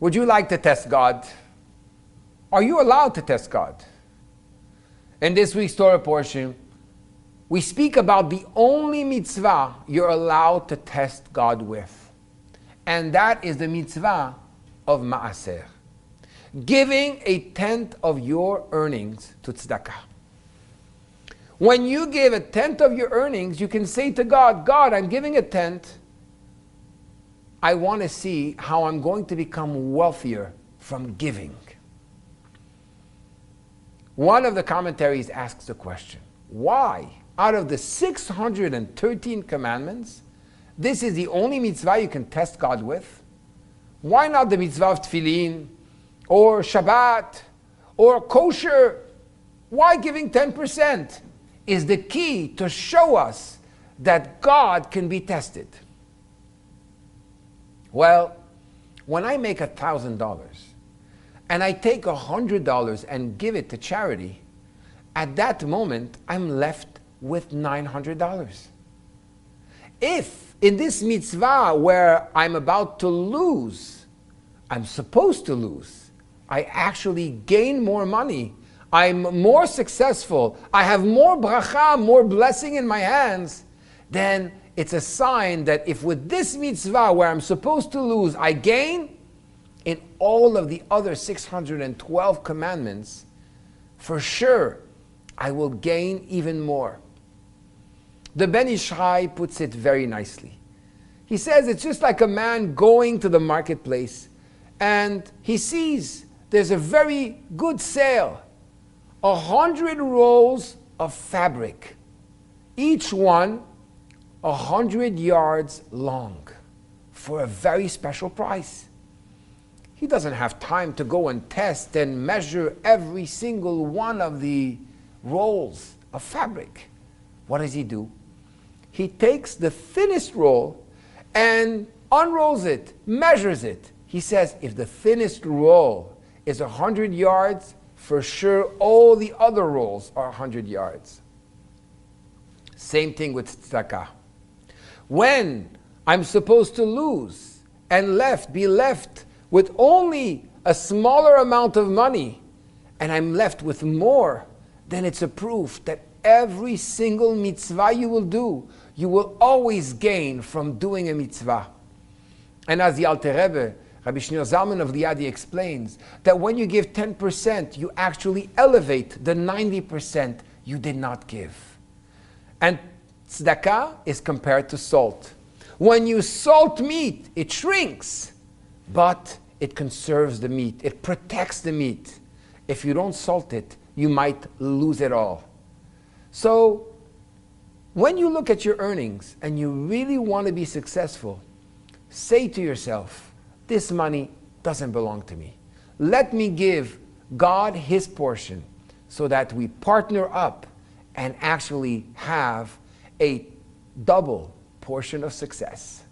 Would you like to test God? Are you allowed to test God? In this week's Torah portion, we speak about the only mitzvah you're allowed to test God with. And that is the mitzvah of ma'aser. Giving a tenth of your earnings to tzedakah. When you give a tenth of your earnings, you can say to God, God, I'm giving a tenth. I want to see how I'm going to become wealthier from giving. One of the commentaries asks the question, why, out of the 613 commandments, this is the only mitzvah you can test God with? Why not the mitzvah of tefillin, or Shabbat, or kosher? Why giving 10%? Is the key to show us that God can be tested. Well, when I make $1,000 and I take $100 and give it to charity, at that moment I'm left with $900. If in this mitzvah where I'm about to lose, I'm supposed to lose, I actually gain more money, I'm more successful, I have more bracha, more blessing in my hands, then it's a sign that if with this mitzvah where I'm supposed to lose, I gain, in all of the other 612 commandments, for sure, I will gain even more. The Ben Ish Chai puts it very nicely. He says it's just like a man going to the marketplace and he sees there's a very good sale. 100 rolls of fabric, each one 100 yards long, for a very special price. He doesn't have time to go and test and measure every single one of the rolls of fabric. What does he do? He takes the thinnest roll and unrolls it, measures it. He says, if the thinnest roll is 100 yards, for sure all the other rolls are 100 yards. Same thing with tzedakah. When I'm supposed to lose and be left with only a smaller amount of money, and I'm left with more, then it's a proof that every single mitzvah you will do, you will always gain from doing a mitzvah. And as the Alter Rebbe, Rabbi Shneur Zalman of Liadi explains, that when you give 10%, you actually elevate the 90% you did not give. And tzedakah is compared to salt. When you salt meat, it shrinks, but it conserves the meat. It protects the meat. If you don't salt it, you might lose it all. So, when you look at your earnings and you really want to be successful, say to yourself, this money doesn't belong to me. Let me give God his portion so that we partner up and actually have a double portion of success.